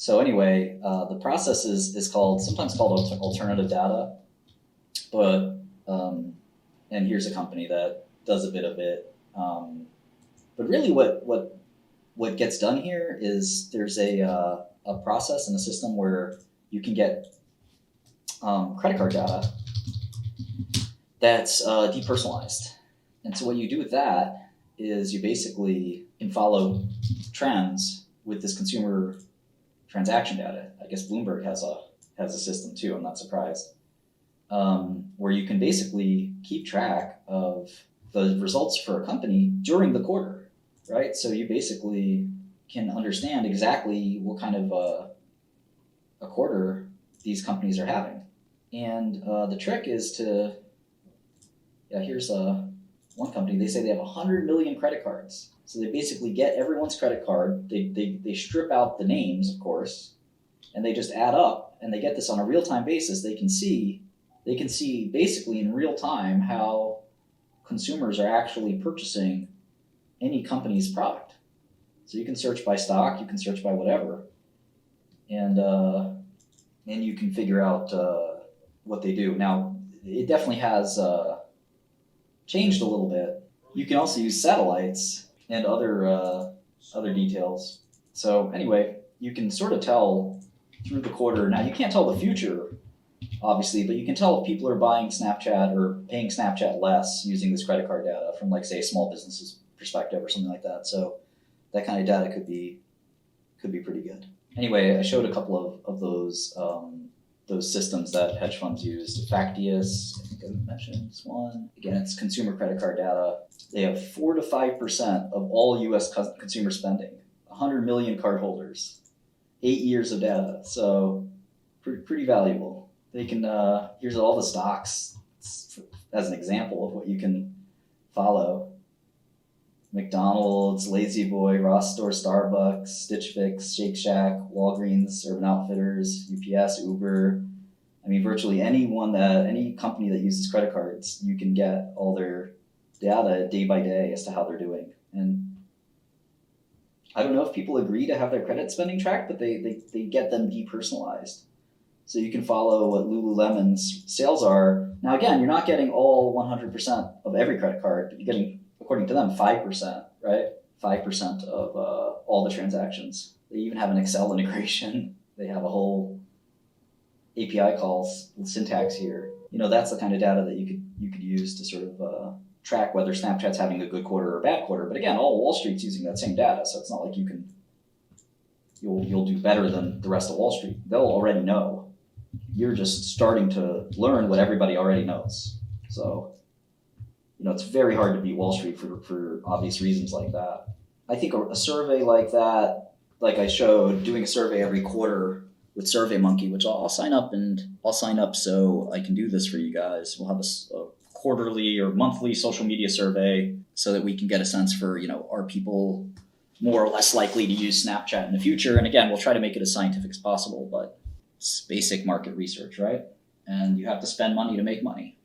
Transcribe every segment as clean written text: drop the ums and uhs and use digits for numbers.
So anyway, the process is sometimes called alternative data, but and here's a company that does a bit of it. But really, what gets done here is there's a process and a system where you can get credit card data that's depersonalized. And so what you do with that is you basically can follow trends with this consumer transaction data. I guess Bloomberg has a system too, I'm not surprised, where you can basically keep track of the results for a company during the quarter, right? So you basically can understand exactly what kind of a quarter these companies are having. And the trick is to, here's one company, they say they have 100 million credit cards. So they basically get everyone's credit card, they strip out the names, of course, and they just add up, and they get this on a real-time basis. They can see basically in real time how consumers are actually purchasing any company's product. So you can search by stock, you can search by whatever, and you can figure out what they do. Now, it definitely has changed a little bit. You can also use satellites and other details. So anyway, you can sort of tell through the quarter. Now, you can't tell the future, obviously, but you can tell if people are buying Snapchat or paying Snapchat less using this credit card data from, like, say, a small business's perspective or something like that. So that kind of data could be pretty good. Anyway, I showed a couple of those systems that hedge funds use. Factious, I think I mentioned this one. Again, it's consumer credit card data. They have 4 to 5% of all U.S. consumer spending, 100 million cardholders, 8 years of data. So pretty valuable. They can, here's all the stocks as an example of what you can follow. McDonald's, Lazy Boy, Ross Store, Starbucks, Stitch Fix, Shake Shack, Walgreens, Urban Outfitters, UPS, Uber. I mean, virtually any company that uses credit cards, you can get all their data day by day as to how they're doing. And I don't know if people agree to have their credit spending tracked, but they get them depersonalized. So you can follow what Lululemon's sales are. Now, again, you're not getting all 100% of every credit card, but you're getting, according to them, 5%, right? 5% of all the transactions. They even have an Excel integration. They have a whole API calls with syntax here. That's the kind of data that you could use to sort of track whether Snapchat's having a good quarter or a bad quarter. But again, all Wall Street's using that same data, so it's not like you'll do better than the rest of Wall Street. They'll already know. You're just starting to learn what everybody already knows. So it's very hard to beat Wall Street for obvious reasons like that. I think a survey like that, like I showed, doing a survey every quarter with SurveyMonkey, which I'll sign up so I can do this for you guys. We'll have a quarterly or monthly social media survey so that we can get a sense for, are people more or less likely to use Snapchat in the future? And again, we'll try to make it as scientific as possible, but it's basic market research, right? And you have to spend money to make money.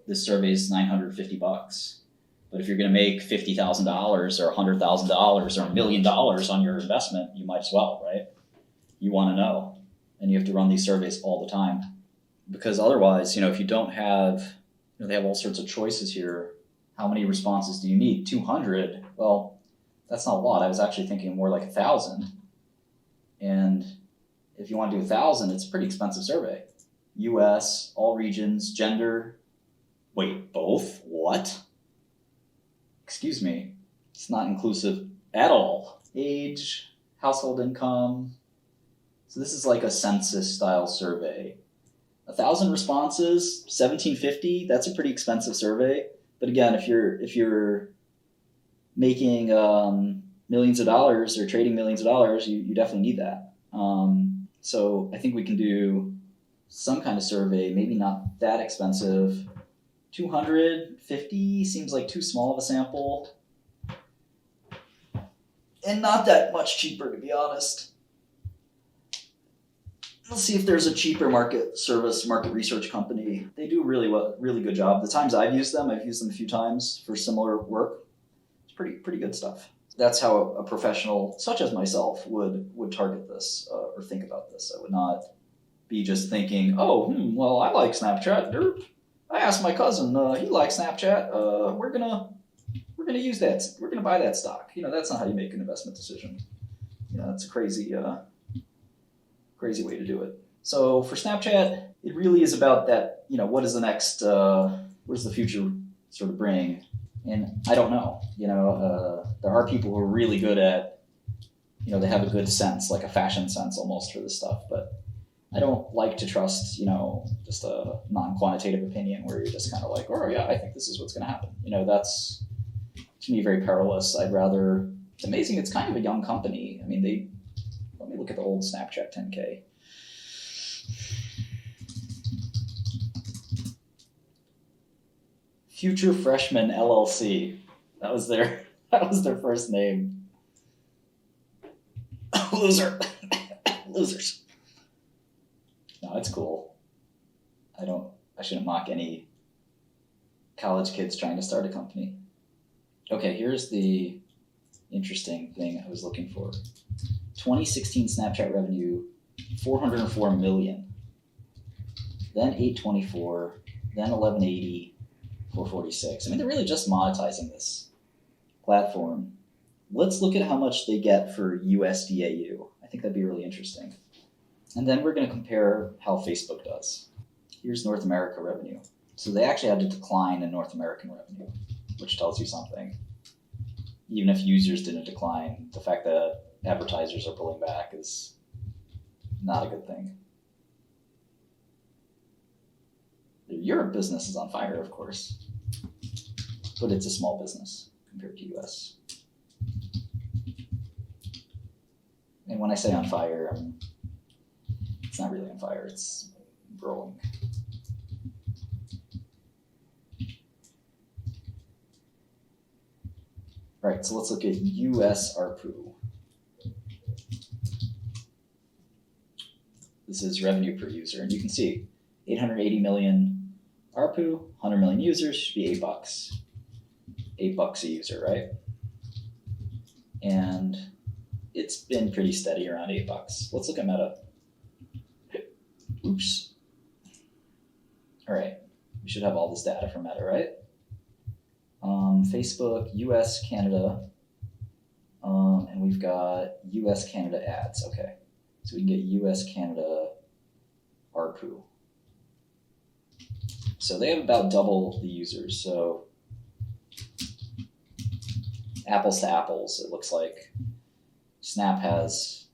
This survey is $950. But if you're going to make $50,000 or $100,000 or $1 million on your investment, you might as well, right? You want to know. And you have to run these surveys all the time. Because otherwise, if you don't have, they have all sorts of choices here. How many responses do you need? 200? Well, that's not a lot. I was actually thinking more like 1,000. And if you want to do 1,000, it's a pretty expensive survey. US, all regions, gender. Wait, both? What? Excuse me. It's not inclusive at all. Age, household income. So this is like a census style survey. 1,000 responses, $1,750. That's a pretty expensive survey. But again, if you're making millions of dollars or trading millions of dollars, you definitely need that. So I think we can do some kind of survey, maybe not that expensive. 250 seems like too small of a sample. And not that much cheaper, to be honest. Let's see if there's a cheaper market research company. They do really good job. The times I've used them a few times for similar work. It's pretty good stuff. that's how a professional such as myself would target this or think about this. I would not be just thinking, oh, well, I like Snapchat. Derp. I asked my cousin, he likes Snapchat. We're gonna use that. We're gonna buy that stock. That's not how you make an investment decision. That's a crazy way to do it. So for Snapchat, it really is about that. What is the next? What does the future sort of bring? And I don't know. There are people who are really good at, they have a good sense, like a fashion sense almost for this stuff. But I don't like to trust, just a non-quantitative opinion where you're just kind of like, oh yeah, I think this is what's going to happen. That's to me very perilous. I'd rather. It's amazing. It's kind of a young company. I mean, let me look at the old Snapchat 10K. Future Freshman LLC. That was their first name. Loser. Losers. No, it's cool. I shouldn't mock any college kids trying to start a company. Okay, here's the interesting thing I was looking for. 2016 Snapchat revenue, 404 million. Then 824, then 1180, 446. I mean, they're really just monetizing this platform. Let's look at how much they get for USDAU. I think that'd be really interesting. And then we're going to compare how Facebook does. Here's North America revenue. So they actually had a decline in North American revenue, which tells you something. Even if users didn't decline, the fact that advertisers are pulling back is not a good thing. The Europe business is on fire, of course, but it's a small business compared to US. And when I say on fire, it's not really on fire, it's growing. All right, so let's look at US ARPU. This is revenue per user, and you can see 880 million ARPU, 100 million users, should be $8. $8 a user, right? And it's been pretty steady around $8. Let's look at Meta. Oops. All right, we should have all this data from Meta, right? Facebook, US, Canada, and we've got US, Canada ads. Okay, so we can get US, Canada ARPU. So they have about double the users. So apples to apples, it looks like Snap has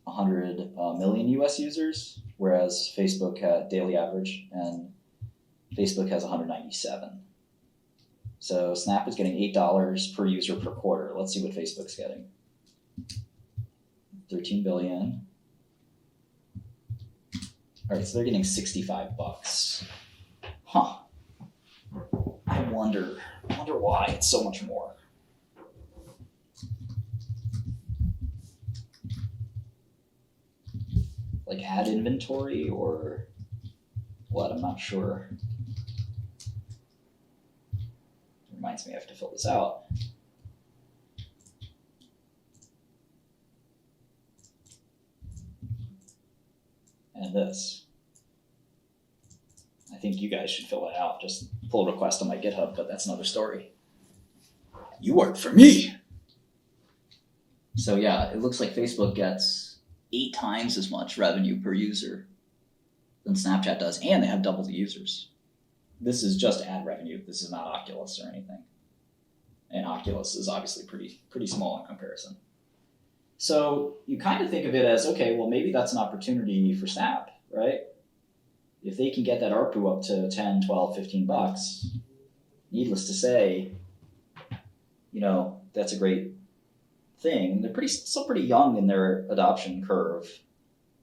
100 million US users, whereas Facebook had daily average, and Facebook has 197. So Snap is getting $8 per user per quarter. Let's see what Facebook's getting. 13 billion. All right, so they're getting $65. Huh. I wonder why it's so much more. Like ad inventory or what? I'm not sure. Reminds me I have to fill this out. And this. I think you guys should fill it out. Just pull a request on my GitHub, but that's another story. You work for me. So yeah, it looks like Facebook gets 8 times as much revenue per user than Snapchat does, and they have double the users. This is just ad revenue. This is not Oculus or anything. And Oculus is obviously pretty small in comparison. So you kind of think of it as, okay, well, maybe that's an opportunity for Snap, right? If they can get that ARPU up to 10, 12, $15, needless to say, that's a great thing. They're still pretty young in their adoption curve,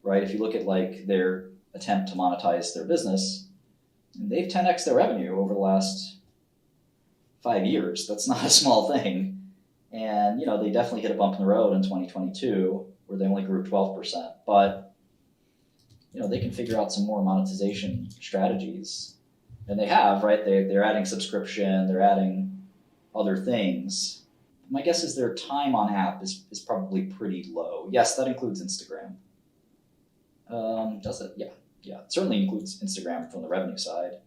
right? If you look at like their attempt to monetize their business, they've 10x their revenue over the last 5 years. That's not a small thing. And, they definitely hit a bump in the road in 2022 where they only grew 12%. But, they can figure out some more monetization strategies. And they have, right? They're adding subscription, they're adding other things. my guess is their time on app is probably pretty low. Yes, that includes Instagram. Does it? Yeah. It certainly includes Instagram from the revenue side.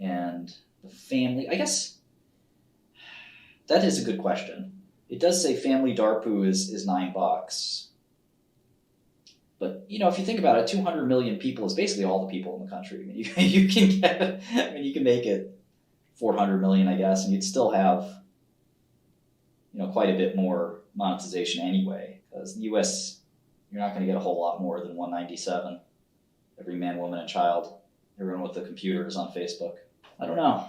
And the family, I guess that is a good question. It does say family DARPU is $9. But, if you think about it, 200 million people is basically all the people in the country. I mean, you can make it 400 million, I guess, and you'd still have, quite a bit more monetization anyway. Because in the US, you're not going to get a whole lot more than 197. Every man, woman, and child, everyone with a computer is on Facebook. I don't know.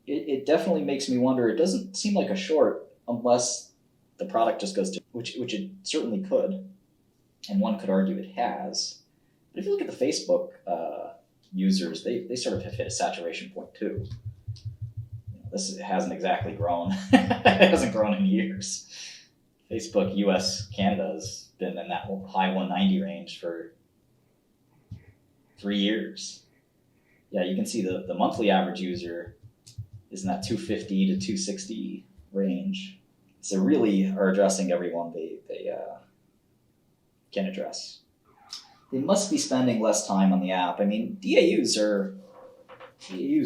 It definitely makes me wonder. It doesn't seem like a short unless the product just goes to, which it certainly could. And one could argue it has. But if you look at the Facebook users, they sort of have hit a saturation point too. This hasn't exactly grown. It hasn't grown in years. Facebook, US, Canada has been in that high 190 range for 3 years. Yeah, you can see the monthly average user is in that 250 to 260 range. So really are addressing everyone they can address. They must be spending less time on the app. I mean, DAUs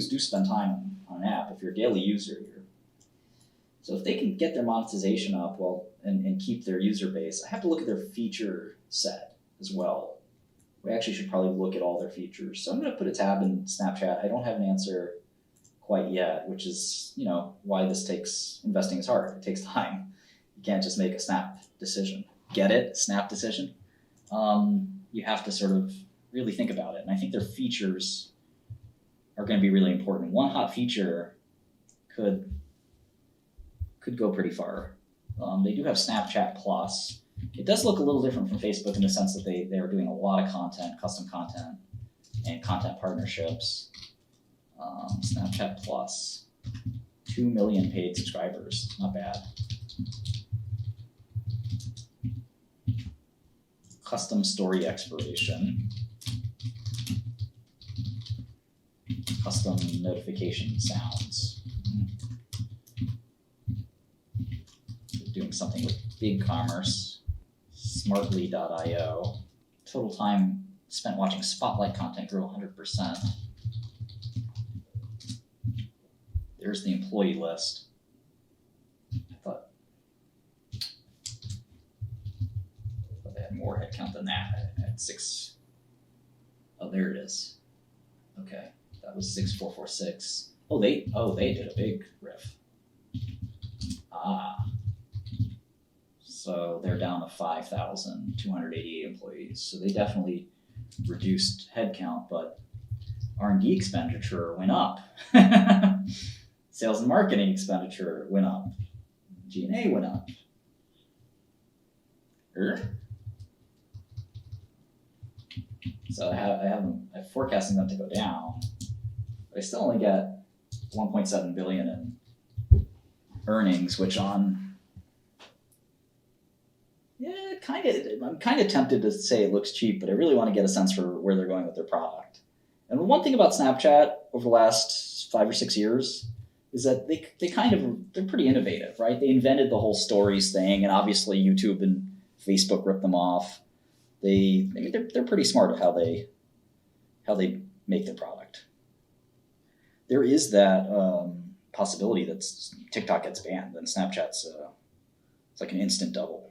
do spend time on an app if you're a daily user here. So if they can get their monetization up and keep their user base, I have to look at their feature set as well. We actually should probably look at all their features. So I'm going to put a tab in Snapchat. I don't have an answer quite yet, which is, why investing is hard. It takes time. You can't just make a snap decision. Get it? Snap decision? You have to sort of really think about it. And I think their features are going to be really important. One hot feature could go pretty far. They do have Snapchat Plus. It does look a little different from Facebook in the sense that they are doing a lot of content, custom content, and content partnerships. Snapchat Plus, 2 million paid subscribers. Not bad. Custom story expiration. Custom notification sounds. They're doing something with BigCommerce. Smartly.io. Total time spent watching Spotlight content grew 100%. There's the employee list. I thought they had more headcount than that. I had 6. Oh, there it is. Okay, that was 6446. Oh, they did a big riff. So they're down to 5,288 employees. So they definitely reduced headcount, but R&D expenditure went up. Sales and marketing expenditure went up. G&A went up. So I'm forecasting them to go down, but I still only get 1.7 billion in earnings, which I'm kind of tempted to say it looks cheap, but I really want to get a sense for where they're going with their product. And the one thing about Snapchat over the last 5 or 6 years is that they're pretty innovative, right? They invented the whole stories thing, and obviously YouTube and Facebook ripped them off. They're pretty smart at how they make their product. There is that possibility that TikTok gets banned, then Snapchat's it's like an instant double.